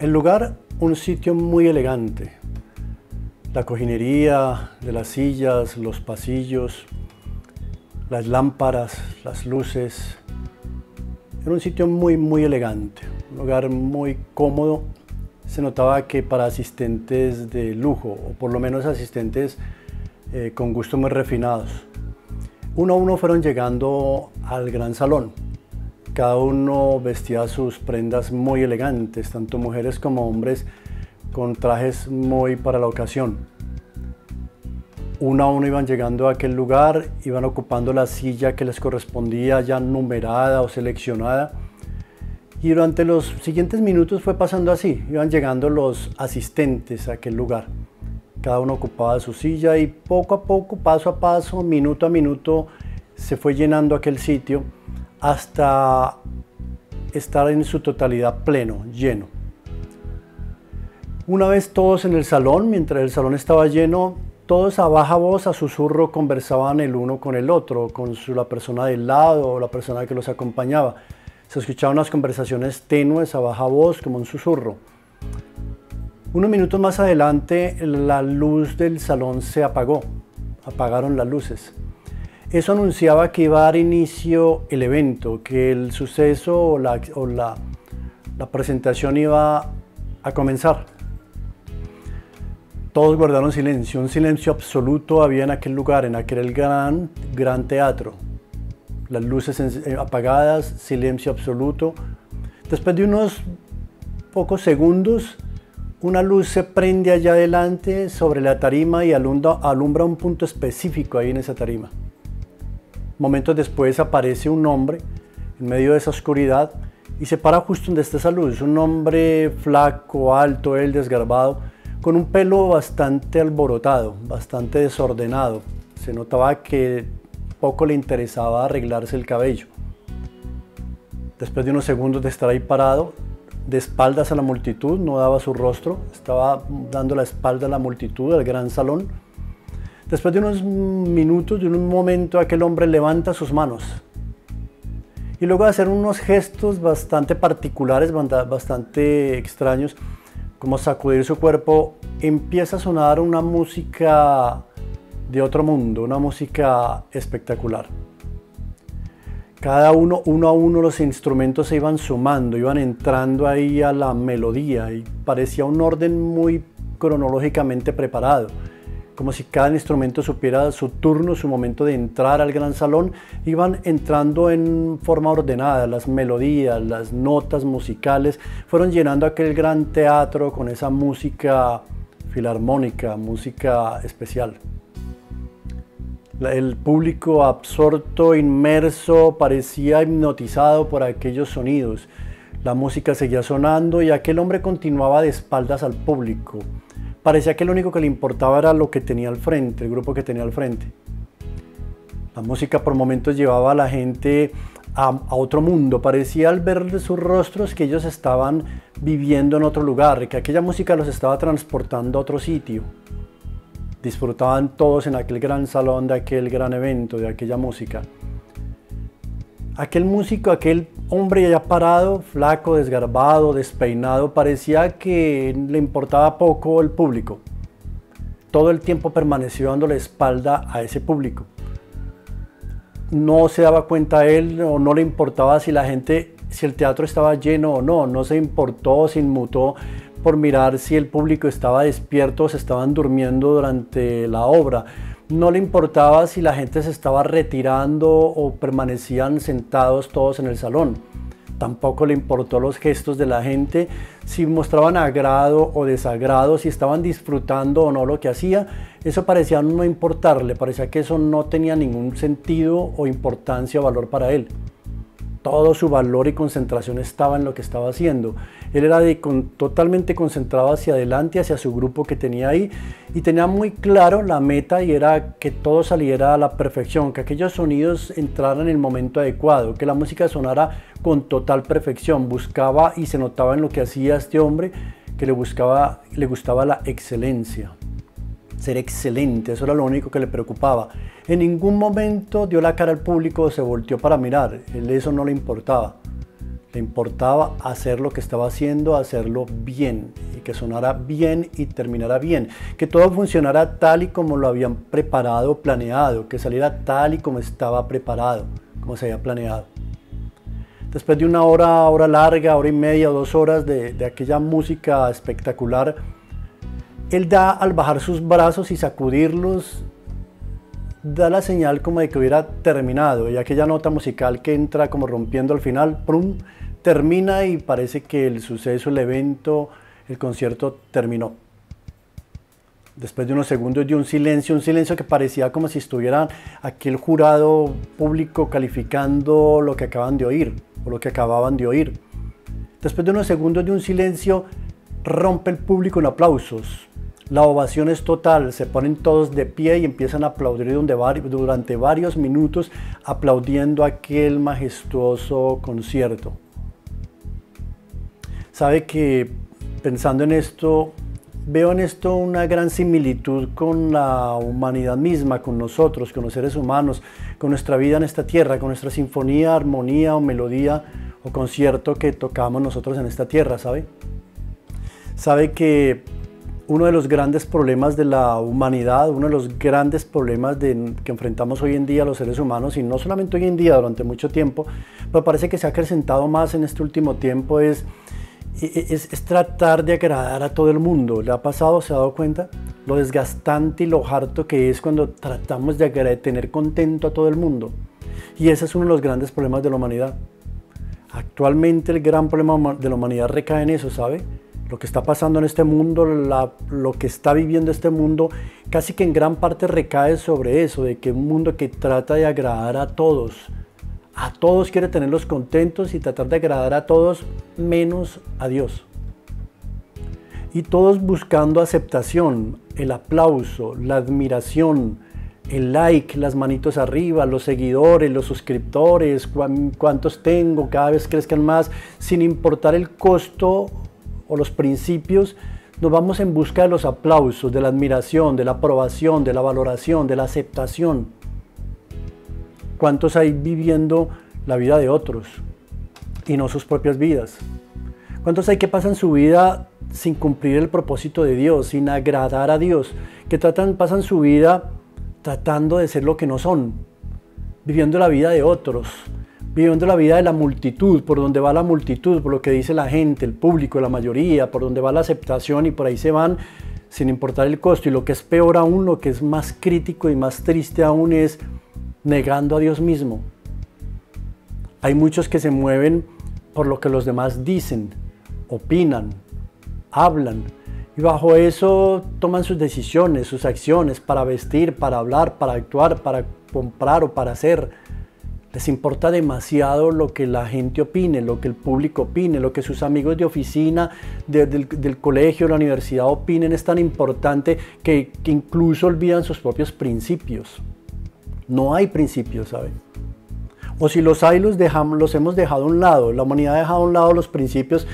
El lugar, un sitio muy elegante. La cojinería de las sillas, los pasillos, las lámparas, las luces. Era un sitio muy elegante, un lugar muy cómodo. Se notaba que para asistentes de lujo, o por lo menos asistentes con gustos muy refinados. Uno a uno fueron llegando al gran salón. Cada uno vestía sus prendas muy elegantes, tanto mujeres como hombres, con trajes muy para la ocasión. Uno a uno iban llegando a aquel lugar, iban ocupando la silla que les correspondía ya numerada o seleccionada. Y durante los siguientes minutos fue pasando así, iban llegando los asistentes a aquel lugar. Cada uno ocupaba su silla y poco a poco, paso a paso, minuto a minuto, se fue llenando aquel sitio hasta estar en su totalidad pleno, lleno. Una vez todos en el salón, mientras el salón estaba lleno, todos a baja voz, a susurro, conversaban el uno con el otro, con la persona del lado o la persona que los acompañaba. Se escuchaban unas conversaciones tenues a baja voz, como un susurro. Unos minutos más adelante, la luz del salón se apagó, apagaron las luces. Eso anunciaba que iba a dar inicio el evento, que el suceso o la presentación iba a comenzar. Todos guardaron silencio, un silencio absoluto había en aquel lugar, en aquel gran teatro. Las luces apagadas, silencio absoluto. Después de unos pocos segundos, una luz se prende allá adelante sobre la tarima y alumbra un punto específico ahí en esa tarima. Momentos después aparece un hombre en medio de esa oscuridad y se para justo donde está esa luz. Un hombre flaco, alto, desgarbado, con un pelo bastante alborotado, bastante desordenado. Se notaba que poco le interesaba arreglarse el cabello. Después de unos segundos de estar ahí parado, de espaldas a la multitud, no daba su rostro, estaba dando la espalda a la multitud, al gran salón. Después de unos minutos, de un momento, aquel hombre levanta sus manos y luego de hacer unos gestos bastante particulares, bastante extraños, como sacudir su cuerpo, empieza a sonar una música de otro mundo, una música espectacular. Uno a uno los instrumentos se iban sumando, iban entrando ahí a la melodía y parecía un orden muy cronológicamente preparado, como si cada instrumento supiera su turno, su momento de entrar al gran salón. Iban entrando en forma ordenada, las melodías, las notas musicales fueron llenando aquel gran teatro con esa música filarmónica, música especial. El público absorto, inmerso, parecía hipnotizado por aquellos sonidos. La música seguía sonando y aquel hombre continuaba de espaldas al público. Parecía que lo único que le importaba era lo que tenía al frente, el grupo que tenía al frente. La música por momentos llevaba a la gente a otro mundo. Parecía al ver sus rostros que ellos estaban viviendo en otro lugar, que aquella música los estaba transportando a otro sitio. Disfrutaban todos en aquel gran salón de aquel gran evento, de aquella música. Aquel músico, aquel hombre ya parado, flaco, desgarbado, despeinado, parecía que le importaba poco el público. Todo el tiempo permaneció dando la espalda a ese público. No se daba cuenta él o no le importaba si el teatro estaba lleno o no. No se importó, se inmutó por mirar si el público estaba despierto o se estaban durmiendo durante la obra. No le importaba si la gente se estaba retirando o permanecían sentados todos en el salón. Tampoco le importó los gestos de la gente, si mostraban agrado o desagrado, si estaban disfrutando o no lo que hacía. Eso parecía no importarle, parecía que eso no tenía ningún sentido o importancia o valor para él. Todo su valor y concentración estaba en lo que estaba haciendo. Él era totalmente concentrado hacia adelante, hacia su grupo que tenía ahí, y tenía muy claro la meta, y era que todo saliera a la perfección, que aquellos sonidos entraran en el momento adecuado, que la música sonara con total perfección. Buscaba, y se notaba en lo que hacía este hombre, que le gustaba la excelencia. Ser excelente, eso era lo único que le preocupaba. En ningún momento dio la cara al público o se volteó para mirar, él eso no le importaba. Le importaba hacer lo que estaba haciendo, hacerlo bien, y que sonara bien y terminara bien, que todo funcionara tal y como lo habían preparado, planeado, que saliera tal y como estaba preparado, como se había planeado. Después de una hora larga, hora y media o 2 horas de aquella música espectacular, él da, al bajar sus brazos y sacudirlos, da la señal como de que hubiera terminado, y aquella nota musical que entra como rompiendo al final, ¡prum!, termina y parece que el suceso, el evento, el concierto terminó. Después de unos segundos de un silencio que parecía como si estuvieran aquí el jurado público calificando lo que acaban de oír o lo que acababan de oír. Después de unos segundos de un silencio, rompe el público en aplausos. La ovación es total, se ponen todos de pie y empiezan a aplaudir durante varios minutos, aplaudiendo aquel majestuoso concierto. Sabe que, pensando en esto, veo en esto una gran similitud con la humanidad misma, con nosotros, con los seres humanos, con nuestra vida en esta tierra, con nuestra sinfonía, armonía o melodía o concierto que tocamos nosotros en esta tierra, ¿sabe? Sabe que uno de los grandes problemas de la humanidad, uno de los grandes problemas que enfrentamos hoy en día los seres humanos, y no solamente hoy en día, durante mucho tiempo, pero parece que se ha acrecentado más en este último tiempo, es tratar de agradar a todo el mundo. ¿Le ha pasado? ¿Se ha dado cuenta? Lo desgastante y lo harto que es cuando tratamos de tener contento a todo el mundo. Y ese es uno de los grandes problemas de la humanidad. Actualmente el gran problema de la humanidad recae en eso, ¿sabe? Lo que está pasando en este mundo, lo que está viviendo este mundo, casi que en gran parte recae sobre eso, de que un mundo que trata de agradar a todos quiere tenerlos contentos y tratar de agradar a todos menos a Dios. Y todos buscando aceptación, el aplauso, la admiración, el like, las manitos arriba, los seguidores, los suscriptores, cuántos tengo, cada vez crezcan más, sin importar el costo o los principios. Nos vamos en busca de los aplausos, de la admiración, de la aprobación, de la valoración, de la aceptación. ¿Cuántos hay viviendo la vida de otros y no sus propias vidas? ¿Cuántos hay que pasan su vida sin cumplir el propósito de Dios, sin agradar a Dios? Que pasan su vida tratando de ser lo que no son, viviendo la vida de otros, viviendo la vida de la multitud, por donde va la multitud, por lo que dice la gente, el público, la mayoría, por donde va la aceptación, y por ahí se van sin importar el costo. Y lo que es peor aún, lo que es más crítico y más triste aún, es negando a Dios mismo. Hay muchos que se mueven por lo que los demás dicen, opinan, hablan, y bajo eso toman sus decisiones, sus acciones, para vestir, para hablar, para actuar, para comprar o para hacer. Les importa demasiado lo que la gente opine, lo que el público opine, lo que sus amigos de oficina, del colegio, de la universidad opinen. Es tan importante que incluso olvidan sus propios principios. No hay principios, ¿saben? O si los hay, los hemos dejado a un lado. La humanidad ha dejado a un lado los principios,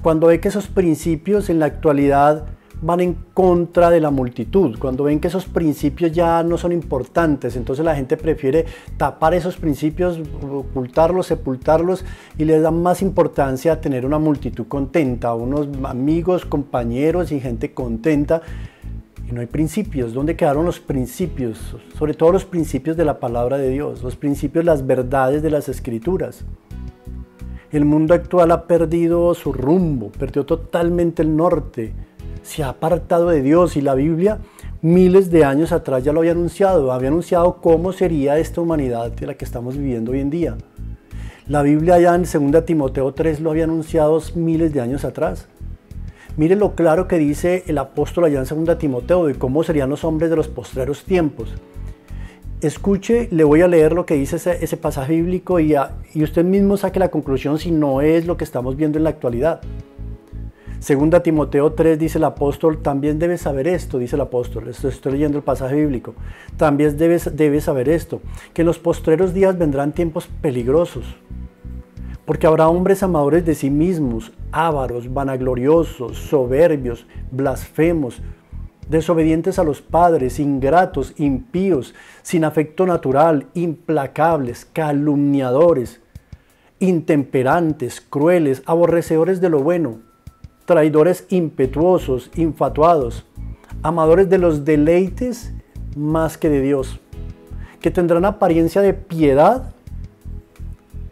cuando ve que esos principios en la actualidad van en contra de la multitud, cuando ven que esos principios ya no son importantes, entonces la gente prefiere tapar esos principios, ocultarlos, sepultarlos, y les da más importancia a tener una multitud contenta, unos amigos, compañeros y gente contenta. Y no hay principios. ¿Dónde quedaron los principios? Sobre todo los principios de la palabra de Dios, los principios, las verdades de las Escrituras. El mundo actual ha perdido su rumbo, perdió totalmente el norte, se ha apartado de Dios, y la Biblia miles de años atrás ya lo había anunciado cómo sería esta humanidad de la que estamos viviendo hoy en día. La Biblia ya en 2 Timoteo 3 lo había anunciado miles de años atrás. Mire lo claro que dice el apóstol allá en 2 Timoteo de cómo serían los hombres de los postreros tiempos. Escuche, le voy a leer lo que dice ese pasaje bíblico y usted mismo saque la conclusión si no es lo que estamos viendo en la actualidad. 2 Timoteo 3 dice el apóstol: también debes saber esto, dice el apóstol, estoy leyendo el pasaje bíblico, también debes saber esto, que en los postreros días vendrán tiempos peligrosos, porque habrá hombres amadores de sí mismos, ávaros, vanagloriosos, soberbios, blasfemos, desobedientes a los padres, ingratos, impíos, sin afecto natural, implacables, calumniadores, intemperantes, crueles, aborrecedores de lo bueno, traidores impetuosos, infatuados, amadores de los deleites más que de Dios, que tendrán apariencia de piedad,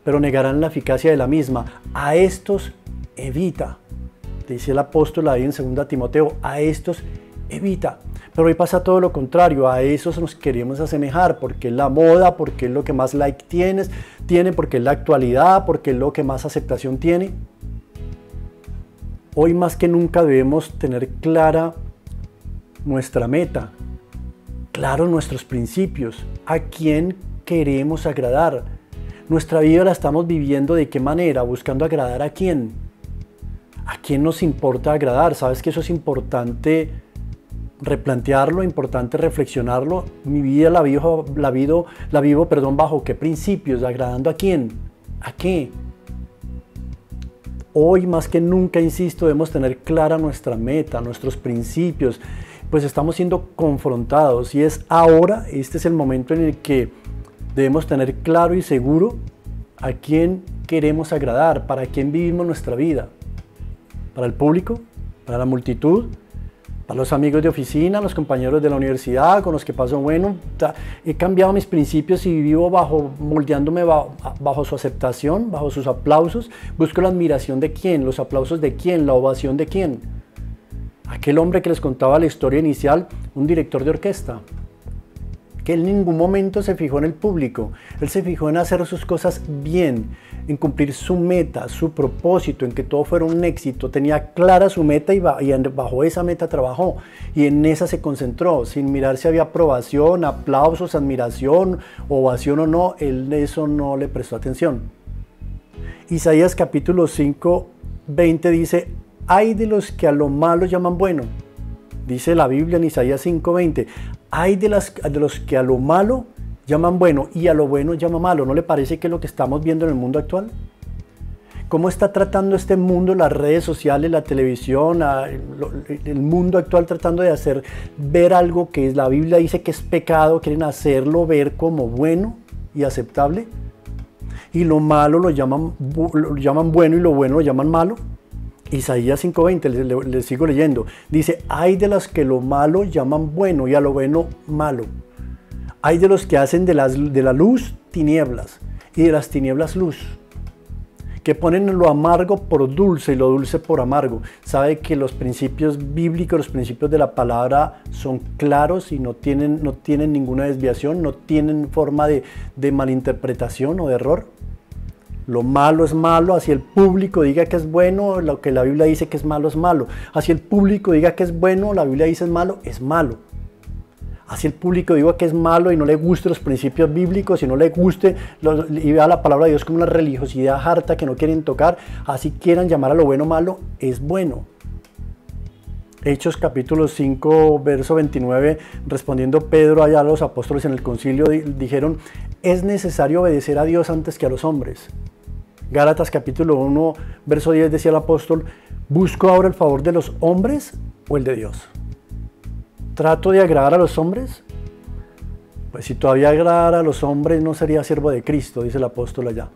pero negarán la eficacia de la misma. A estos evita, dice el apóstol ahí en 2 Timoteo, a estos evita. Pero hoy pasa todo lo contrario, a esos nos queremos asemejar, porque es la moda, porque es lo que más like tiene, porque es la actualidad, porque es lo que más aceptación tiene. Hoy más que nunca debemos tener clara nuestra meta, claros nuestros principios, a quién queremos agradar. Nuestra vida la estamos viviendo ¿de qué manera? Buscando agradar a quién. ¿A quién nos importa agradar? ¿Sabes que eso es importante replantearlo, importante reflexionarlo? Mi vida la vivo, bajo qué principios, agradando a quién, a qué. Hoy más que nunca, insisto, debemos tener clara nuestra meta, nuestros principios, pues estamos siendo confrontados y es ahora, este es el momento en el que debemos tener claro y seguro a quién queremos agradar, para quién vivimos nuestra vida, para el público, para la multitud, para los amigos de oficina, los compañeros de la universidad, con los que paso bueno. He cambiado mis principios y vivo moldeándome bajo su aceptación, bajo sus aplausos. Busco la admiración de quién, los aplausos de quién, la ovación de quién. Aquel hombre que les contaba la historia inicial, un director de orquesta, que en ningún momento se fijó en el público. Él se fijó en hacer sus cosas bien, en cumplir su meta, su propósito, en que todo fuera un éxito. Tenía clara su meta y bajo esa meta trabajó. Y en esa se concentró, sin mirar si había aprobación, aplausos, admiración, ovación o no. Él eso no le prestó atención. Isaías capítulo 5, 20 dice: ay de los que a lo malo llaman bueno. Dice la Biblia en Isaías 5:20, hay de los que a lo malo llaman bueno y a lo bueno llaman malo. ¿No le parece que es lo que estamos viendo en el mundo actual? ¿Cómo está tratando este mundo, las redes sociales, la televisión, el mundo actual, tratando de hacer ver algo que la Biblia dice que es pecado? Quieren hacerlo ver como bueno y aceptable. Y lo malo lo llaman bueno y lo bueno lo llaman malo. Isaías 5:20, le sigo leyendo, dice: hay de los que lo malo llaman bueno y a lo bueno malo. Hay de los que hacen de la luz tinieblas y de las tinieblas luz, que ponen lo amargo por dulce y lo dulce por amargo. Sabe que los principios bíblicos, los principios de la palabra son claros y no tienen ninguna desviación, no tienen forma de malinterpretación o de error. Lo malo es malo, así el público diga que es bueno, lo que la Biblia dice que es malo es malo. Así el público diga que es bueno, la Biblia dice es malo. Así el público diga que es malo y no le guste los principios bíblicos, y no le guste y vea la palabra de Dios como una religiosidad harta que no quieren tocar, así quieran llamar a lo bueno malo, es bueno. Hechos capítulo 5, verso 29, respondiendo Pedro allá a los apóstoles en el concilio, dijeron: es necesario obedecer a Dios antes que a los hombres. Gálatas capítulo 1, verso 10 decía el apóstol: ¿busco ahora el favor de los hombres o el de Dios? ¿Trato de agradar a los hombres? Pues si todavía agradara a los hombres no sería siervo de Cristo, dice el apóstol allá.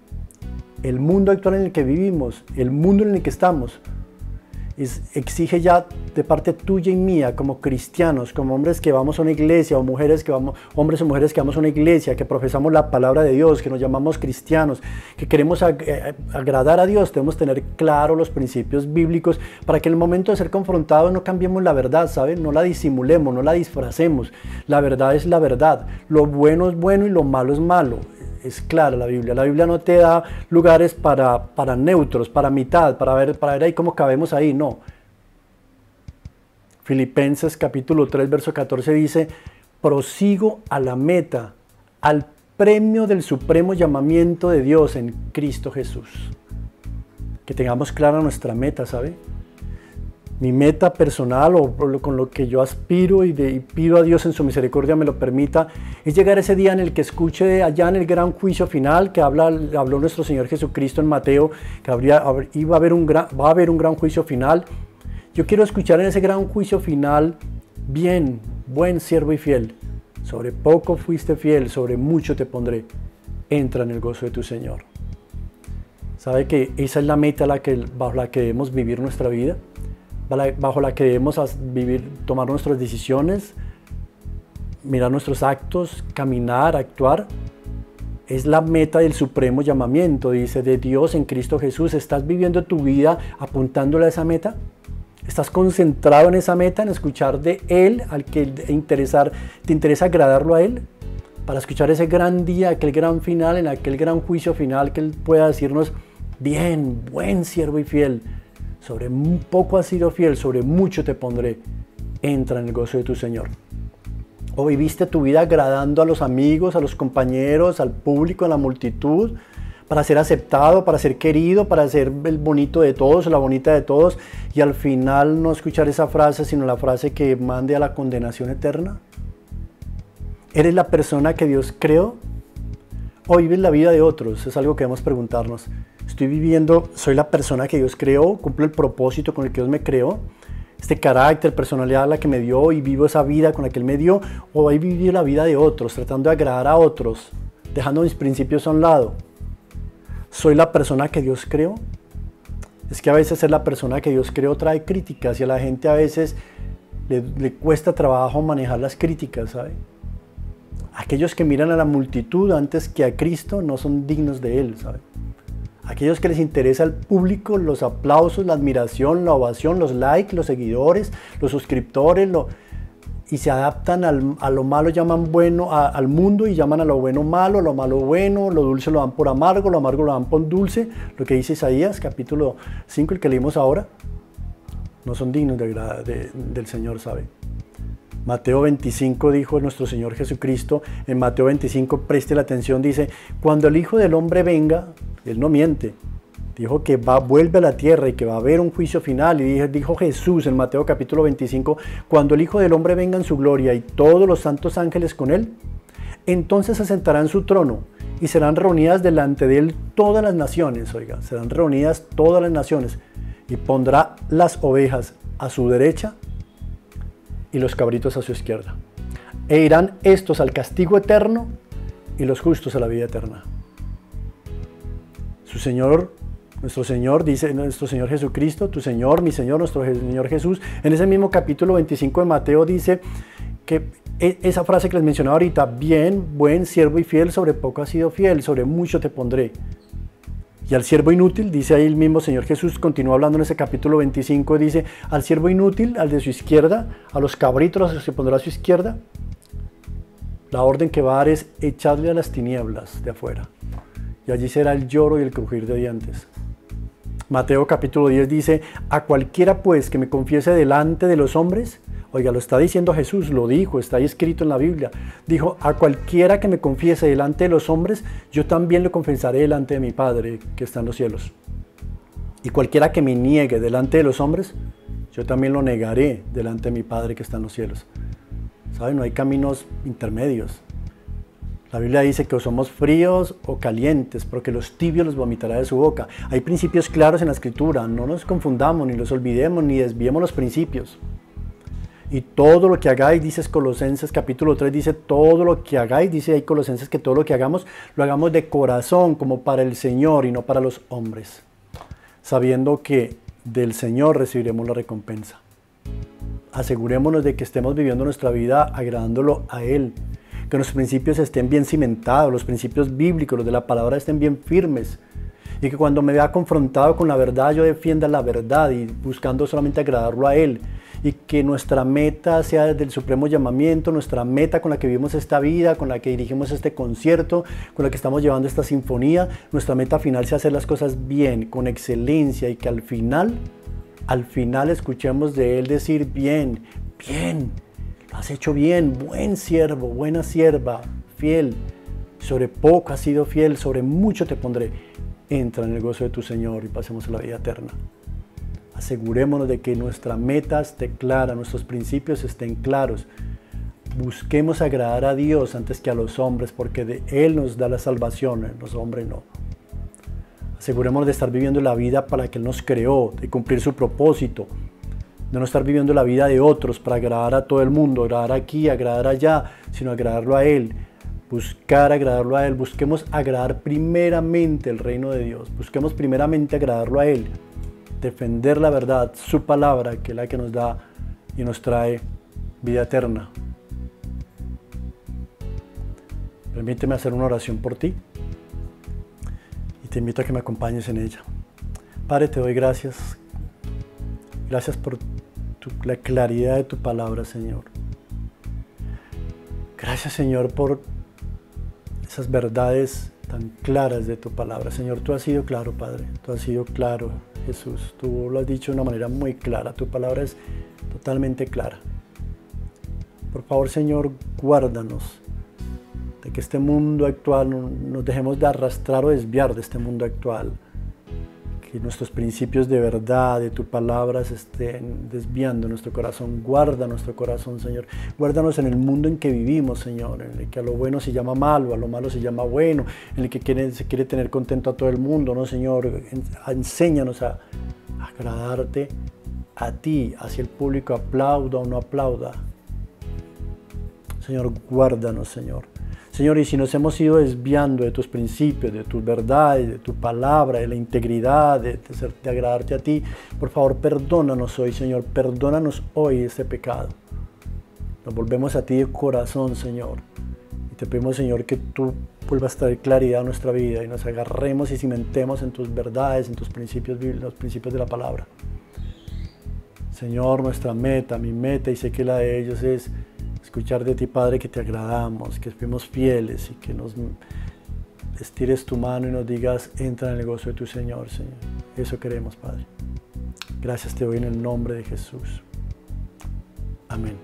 El mundo actual en el que vivimos, el mundo en el que estamos, exige ya de parte tuya y mía, como cristianos, como hombres que vamos a una iglesia, o hombres o mujeres que vamos a una iglesia, que profesamos la palabra de Dios, que nos llamamos cristianos, que queremos agradar a Dios. Debemos tener claro los principios bíblicos para que en el momento de ser confrontados no cambiemos la verdad, ¿saben? No la disimulemos, no la disfracemos. La verdad es la verdad. Lo bueno es bueno y lo malo es malo. Es clara la Biblia. La Biblia no te da lugares para neutros, para mitad, para ver ahí cómo cabemos ahí, no. Filipenses capítulo 3, verso 14 dice: prosigo a la meta, al premio del supremo llamamiento de Dios en Cristo Jesús. Que tengamos clara nuestra meta, ¿sabe? Mi meta personal, o con lo que yo aspiro y pido a Dios en su misericordia me lo permita, es llegar ese día en el que escuche allá en el gran juicio final que habló nuestro Señor Jesucristo en Mateo, que va a haber un gran juicio final. Yo quiero escuchar en ese gran juicio final: bien, buen siervo y fiel, sobre poco fuiste fiel, sobre mucho te pondré, entra en el gozo de tu Señor. ¿Sabe que esa es la meta bajo la que debemos vivir nuestra vida? Bajo la que debemos vivir, tomar nuestras decisiones, mirar nuestros actos, caminar, actuar. Es la meta del supremo llamamiento, dice, de Dios en Cristo Jesús. ¿Estás viviendo tu vida apuntándole a esa meta? ¿Estás concentrado en esa meta, en escuchar de Él, al que te interesa agradarlo a Él? Para escuchar ese gran día, aquel gran final, en aquel gran juicio final, que Él pueda decirnos, bien, buen siervo y fiel, sobre poco has sido fiel, sobre mucho te pondré, entra en el gozo de tu Señor. ¿O viviste tu vida agradando a los amigos, a los compañeros, al público, a la multitud, para ser aceptado, para ser querido, para ser el bonito de todos, la bonita de todos, y al final no escuchar esa frase, sino la frase que mande a la condenación eterna? ¿Eres la persona que Dios creó? ¿O vives la vida de otros? Es algo que debemos preguntarnos. ¿Soy la persona que Dios creó? ¿Cumplo el propósito con el que Dios me creó? Este carácter, personalidad la que me dio y vivo esa vida con la que Él me dio, o voy a vivir la vida de otros, tratando de agradar a otros, dejando mis principios a un lado. ¿Soy la persona que Dios creó? Es que a veces ser la persona que Dios creó trae críticas y a la gente a veces le cuesta trabajo manejar las críticas, ¿sabe? Aquellos que miran a la multitud antes que a Cristo no son dignos de Él, ¿sabe? Aquellos que les interesa el público, los aplausos, la admiración, la ovación, los likes, los seguidores, los suscriptores, y se adaptan a lo malo, llaman bueno al mundo y llaman a lo bueno malo, a lo malo bueno, lo dulce lo dan por amargo, lo amargo lo dan por dulce, lo que dice Isaías, capítulo 5, el que leímos ahora. No son dignos del Señor, ¿sabe? Mateo 25 dijo nuestro Señor Jesucristo, en Mateo 25, preste la atención, dice, cuando el Hijo del Hombre venga, Él no miente, dijo que vuelve a la tierra y que va a haber un juicio final, y dijo Jesús en Mateo capítulo 25, cuando el Hijo del Hombre venga en su gloria y todos los santos ángeles con Él, entonces se sentará en su trono y serán reunidas delante de Él todas las naciones, oiga, serán reunidas todas las naciones, y pondrá las ovejas a su derecha y los cabritos a su izquierda. E irán estos al castigo eterno y los justos a la vida eterna. Su Señor, nuestro Señor, dice nuestro Señor Jesucristo, tu Señor, mi Señor, nuestro Señor Jesús, en ese mismo capítulo 25 de Mateo dice que esa frase que les mencionaba ahorita, bien, buen siervo y fiel, sobre poco has sido fiel, sobre mucho te pondré. Y al siervo inútil, dice ahí el mismo Señor Jesús, continúa hablando en ese capítulo 25, dice, al siervo inútil, al de su izquierda, a los cabritos se pondrá a su izquierda, la orden que va a dar es echarle a las tinieblas de afuera. Y allí será el lloro y el crujir de dientes. Mateo capítulo 10 dice, a cualquiera pues que me confiese delante de los hombres, oiga, lo está diciendo Jesús, lo dijo, está ahí escrito en la Biblia. Dijo, a cualquiera que me confiese delante de los hombres, yo también lo confesaré delante de mi Padre que está en los cielos. Y cualquiera que me niegue delante de los hombres, yo también lo negaré delante de mi Padre que está en los cielos. ¿Saben? No hay caminos intermedios. La Biblia dice que o somos fríos o calientes, porque los tibios los vomitará de su boca. Hay principios claros en la Escritura, no nos confundamos, ni los olvidemos, ni desviemos los principios. Y todo lo que hagáis, dice Colosenses capítulo 3, dice todo lo que hagáis, dice ahí Colosenses que todo lo que hagamos, lo hagamos de corazón, como para el Señor y no para los hombres, sabiendo que del Señor recibiremos la recompensa. Asegurémonos de que estemos viviendo nuestra vida agradándolo a Él, que nuestros principios estén bien cimentados, los principios bíblicos, los de la palabra estén bien firmes, y que cuando me vea confrontado con la verdad, yo defienda la verdad y buscando solamente agradarlo a Él, y que nuestra meta sea desde el supremo llamamiento, nuestra meta con la que vivimos esta vida, con la que dirigimos este concierto, con la que estamos llevando esta sinfonía, nuestra meta final sea hacer las cosas bien, con excelencia, y que al final escuchemos de Él decir, bien, bien, lo has hecho bien, buen siervo, buena sierva, fiel, sobre poco has sido fiel, sobre mucho te pondré. Entra en el gozo de tu Señor y pasemos a la vida eterna. Asegurémonos de que nuestra meta esté clara, nuestros principios estén claros. Busquemos agradar a Dios antes que a los hombres, porque de Él nos da la salvación, los hombres no. Asegurémonos de estar viviendo la vida para que Él nos creó, de cumplir su propósito, de no estar viviendo la vida de otros para agradar a todo el mundo, agradar aquí, agradar allá, sino agradarlo a Él, buscar agradarlo a Él. Busquemos agradar primeramente el reino de Dios. Busquemos primeramente agradarlo a Él. Defender la verdad, su palabra, que es la que nos da y nos trae vida eterna. Permíteme hacer una oración por ti y te invito a que me acompañes en ella. Padre, te doy gracias. Gracias por la claridad de tu palabra, Señor. Gracias, Señor, por esas verdades tan claras de tu palabra. Señor, tú has sido claro, Padre. Tú has sido claro, Jesús. Tú lo has dicho de una manera muy clara. Tu palabra es totalmente clara. Por favor, Señor, guárdanos de que este mundo actual nos dejemos de arrastrar o desviar de este mundo actual. Que nuestros principios de verdad, de tu palabra, se estén desviando nuestro corazón. Guarda nuestro corazón, Señor. Guárdanos en el mundo en que vivimos, Señor, en el que a lo bueno se llama malo, a lo malo se llama bueno, en el que se quiere tener contento a todo el mundo, ¿no, Señor? Enséñanos a agradarte a ti, hacia el público, aplauda o no aplauda. Señor, guárdanos, Señor. Señor, y si nos hemos ido desviando de tus principios, de tus verdades, de tu palabra, de la integridad, de agradarte a ti, por favor, perdónanos hoy, Señor, perdónanos hoy este pecado. Nos volvemos a ti de corazón, Señor, y te pedimos, Señor, que tú vuelvas a traer claridad a nuestra vida y nos agarremos y cimentemos en tus verdades, en tus principios, los principios de la palabra. Señor, nuestra meta, mi meta, y sé que la de ellos es escuchar de ti, Padre, que te agradamos, que fuimos fieles y que nos estires tu mano y nos digas, entra en el gozo de tu Señor, Señor. Eso queremos, Padre. Gracias te doy en el nombre de Jesús. Amén.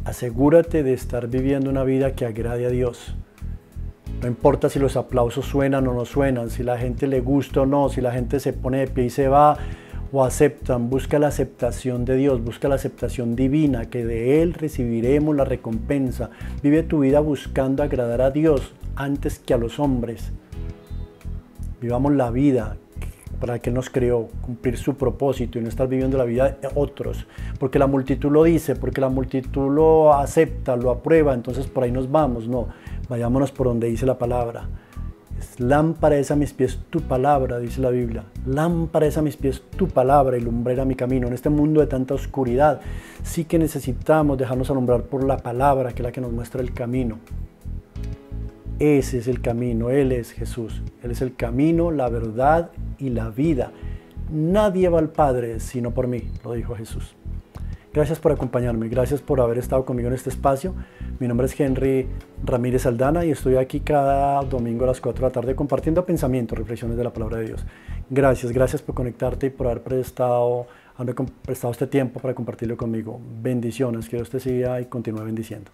Asegúrate de estar viviendo una vida que agrade a Dios. No importa si los aplausos suenan o no suenan, si la gente le gusta o no, si la gente se pone de pie y se va, o aceptan. Busca la aceptación de Dios, busca la aceptación divina, que de Él recibiremos la recompensa. Vive tu vida buscando agradar a Dios antes que a los hombres. Vivamos la vida para la que Él nos creó, cumplir su propósito y no estar viviendo la vida de otros, porque la multitud lo dice, porque la multitud lo acepta, lo aprueba, entonces por ahí nos vamos. No, vayámonos por donde dice la palabra. Lámpara es a mis pies tu palabra, dice la Biblia. Lámpara es a mis pies tu palabra y lumbrera mi camino. En este mundo de tanta oscuridad, sí que necesitamos dejarnos alumbrar por la palabra, que es la que nos muestra el camino. Ese es el camino, Él es Jesús. Él es el camino, la verdad y la vida. Nadie va al Padre sino por mí, lo dijo Jesús. Gracias por acompañarme, gracias por haber estado conmigo en este espacio. Mi nombre es Henry Ramírez Aldana y estoy aquí cada domingo a las 4 de la tarde compartiendo pensamientos, reflexiones de la palabra de Dios. Gracias por conectarte y por haberme prestado este tiempo para compartirlo conmigo. Bendiciones, que Dios te siga y continúe bendiciendo.